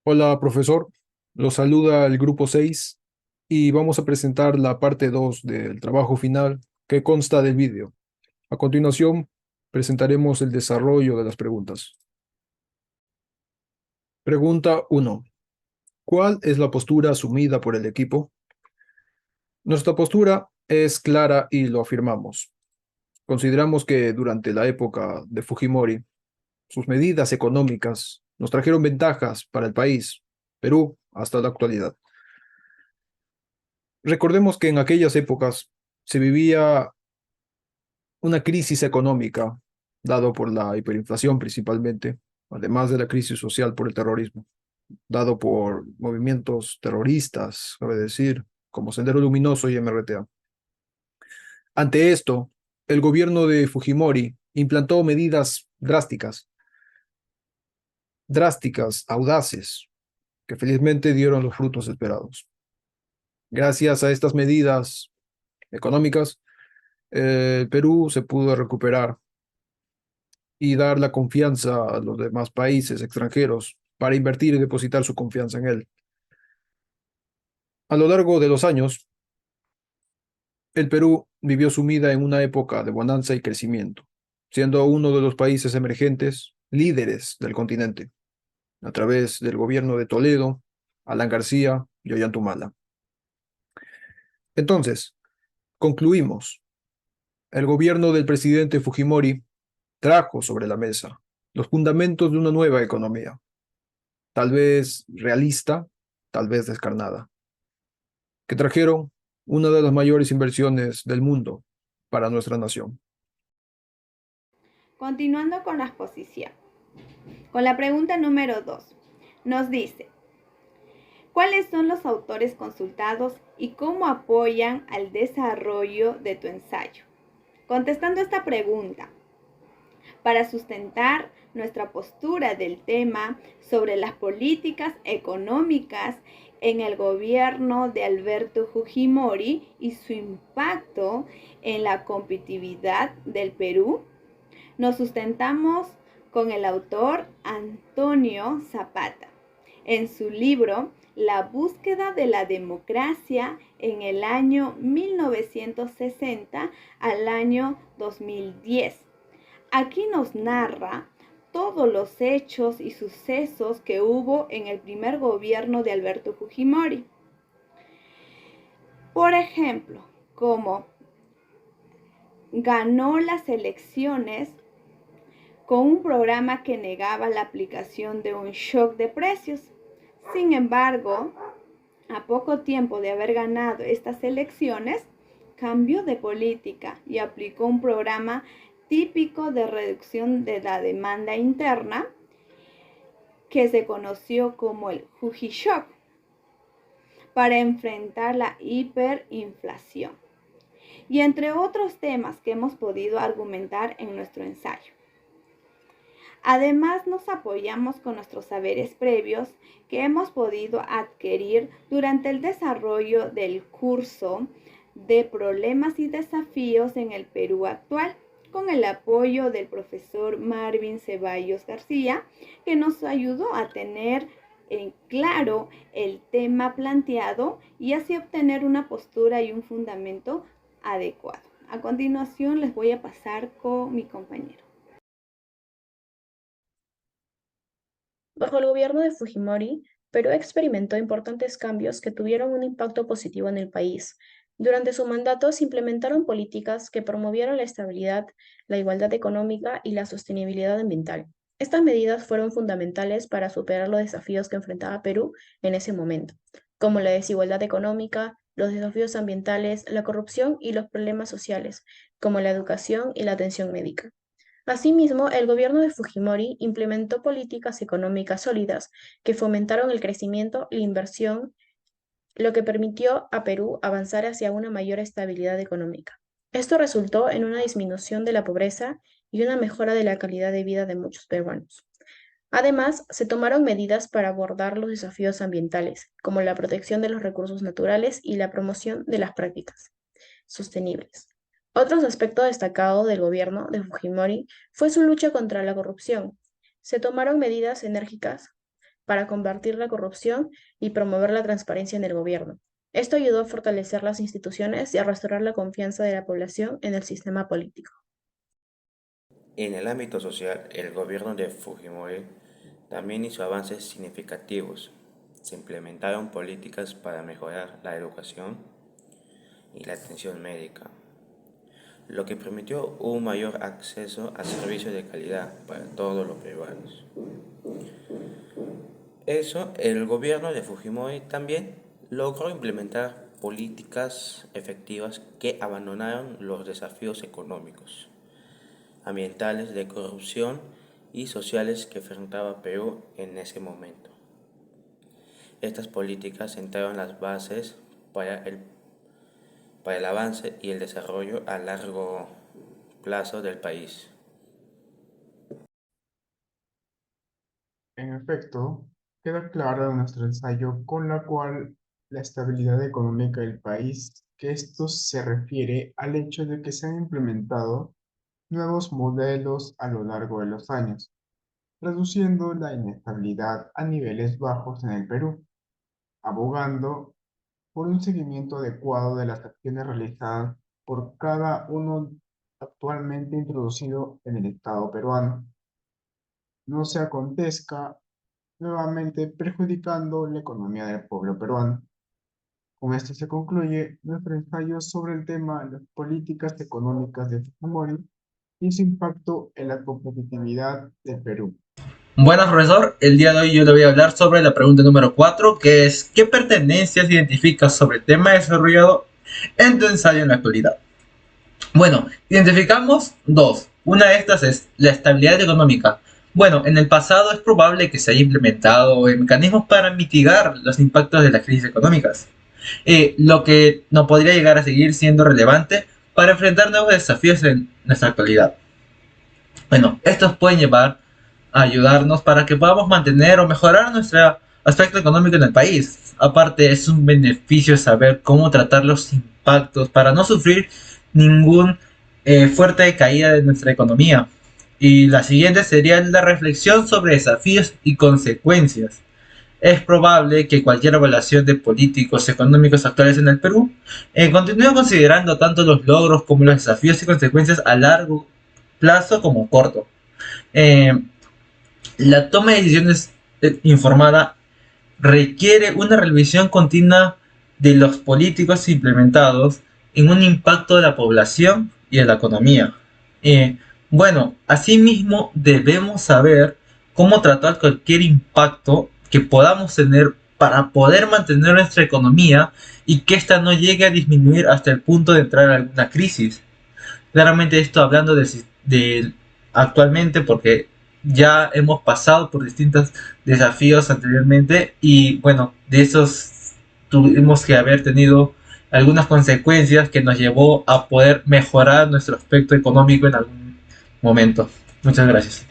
Hola, profesor. Lo saluda el grupo 6 y vamos a presentar la parte 2 del trabajo final que consta del vídeo. A continuación, presentaremos el desarrollo de las preguntas. Pregunta uno: ¿Cuál es la postura asumida por el equipo? Nuestra postura es clara y lo afirmamos. Consideramos que durante la época de Fujimori, sus medidas económicas nos trajeron ventajas para el país, Perú, hasta la actualidad. Recordemos que en aquellas épocas se vivía una crisis económica, dado por la hiperinflación principalmente, además de la crisis social por el terrorismo, dado por movimientos terroristas, cabe decir, como Sendero Luminoso y MRTA. Ante esto, el gobierno de Fujimori implantó medidas drásticas, audaces, que felizmente dieron los frutos esperados. Gracias a estas medidas económicas, Perú se pudo recuperar y dar la confianza a los demás países extranjeros para invertir y depositar su confianza en él. A lo largo de los años, el Perú vivió sumida en una época de bonanza y crecimiento, siendo uno de los países emergentes líderes del continente, a través del gobierno de Toledo, Alan García y Ollantumala. Entonces, concluimos, el gobierno del presidente Fujimori trajo sobre la mesa los fundamentos de una nueva economía, tal vez realista, tal vez descarnada, que trajeron una de las mayores inversiones del mundo para nuestra nación. Continuando con la exposición, con la pregunta número 2, nos dice, ¿cuáles son los autores consultados y cómo apoyan al desarrollo de tu ensayo? Contestando esta pregunta, para sustentar nuestra postura del tema sobre las políticas económicas en el gobierno de Alberto Fujimori y su impacto en la competitividad del Perú, nos sustentamos con el autor Antonio Zapata en su libro La búsqueda de la democracia en el año 1960 al año 2010. Aquí nos narra todos los hechos y sucesos que hubo en el primer gobierno de Alberto Fujimori. Por ejemplo, cómo ganó las elecciones con un programa que negaba la aplicación de un shock de precios. Sin embargo, a poco tiempo de haber ganado estas elecciones, cambió de política y aplicó un programa típico de reducción de la demanda interna que se conoció como el Fuji Shock para enfrentar la hiperinflación y entre otros temas que hemos podido argumentar en nuestro ensayo. Además, nos apoyamos con nuestros saberes previos que hemos podido adquirir durante el desarrollo del curso de problemas y desafíos en el Perú actual, con el apoyo del profesor Marvin Ceballos García, que nos ayudó a tener en claro el tema planteado y así obtener una postura y un fundamento adecuado. A continuación les voy a pasar con mi compañero. Bajo el gobierno de Fujimori, Perú experimentó importantes cambios que tuvieron un impacto positivo en el país. Durante su mandato se implementaron políticas que promovieron la estabilidad, la igualdad económica y la sostenibilidad ambiental. Estas medidas fueron fundamentales para superar los desafíos que enfrentaba Perú en ese momento, como la desigualdad económica, los desafíos ambientales, la corrupción y los problemas sociales, como la educación y la atención médica. Asimismo, el gobierno de Fujimori implementó políticas económicas sólidas que fomentaron el crecimiento y la inversión, lo que permitió a Perú avanzar hacia una mayor estabilidad económica. Esto resultó en una disminución de la pobreza y una mejora de la calidad de vida de muchos peruanos. Además, se tomaron medidas para abordar los desafíos ambientales, como la protección de los recursos naturales y la promoción de las prácticas sostenibles. Otros aspectos destacados del gobierno de Fujimori fue su lucha contra la corrupción. Se tomaron medidas enérgicas para combatir la corrupción y promover la transparencia en el gobierno. Esto ayudó a fortalecer las instituciones y a restaurar la confianza de la población en el sistema político. En el ámbito social, el gobierno de Fujimori también hizo avances significativos. Se implementaron políticas para mejorar la educación y la atención médica, lo que permitió un mayor acceso a servicios de calidad para todos los peruanos. El gobierno de Fujimori también logró implementar políticas efectivas que abandonaron los desafíos económicos, ambientales, de corrupción y sociales que enfrentaba Perú en ese momento. Estas políticas sentaron las bases para el avance y el desarrollo a largo plazo del país. En efecto, queda clara en nuestro ensayo con la cual la estabilidad económica del país, que esto se refiere al hecho de que se han implementado nuevos modelos a lo largo de los años, reduciendo la inestabilidad a niveles bajos en el Perú, abogando por un seguimiento adecuado de las acciones realizadas por cada uno actualmente introducido en el Estado peruano. No se acontezca nuevamente perjudicando la economía del pueblo peruano. Con esto se concluye nuestro ensayo sobre el tema de las políticas económicas de Fujimori y su impacto en la competitividad del Perú. Bueno, profesor, el día de hoy yo le voy a hablar sobre la pregunta número 4, que es ¿qué pertenencias identificas sobre el tema desarrollado en tu ensayo en la actualidad? Bueno, identificamos dos. Una de estas es la estabilidad económica. Bueno, en el pasado es probable que se haya implementado mecanismos para mitigar los impactos de las crisis económicas, lo que no podría llegar a seguir siendo relevante para enfrentar nuevos desafíos en nuestra actualidad. Bueno, estos pueden llevar a ayudarnos para que podamos mantener o mejorar nuestro aspecto económico en el país. Aparte, es un beneficio saber cómo tratar los impactos para no sufrir ningún fuerte caída de nuestra economía. Y la siguiente sería la reflexión sobre desafíos y consecuencias. Es probable que cualquier evaluación de políticos económicos actuales en el Perú continúe considerando tanto los logros como los desafíos y consecuencias a largo plazo como corto. La toma de decisiones informada requiere una revisión continua de los políticos implementados en un impacto de la población y de la economía. Bueno, asimismo debemos saber cómo tratar cualquier impacto que podamos tener para poder mantener nuestra economía y que ésta no llegue a disminuir hasta el punto de entrar a alguna crisis. Claramente esto hablando de actualmente, porque ya hemos pasado por distintos desafíos anteriormente y bueno, de esos tuvimos que haber tenido algunas consecuencias que nos llevó a poder mejorar nuestro aspecto económico en algún momento. Muchas gracias.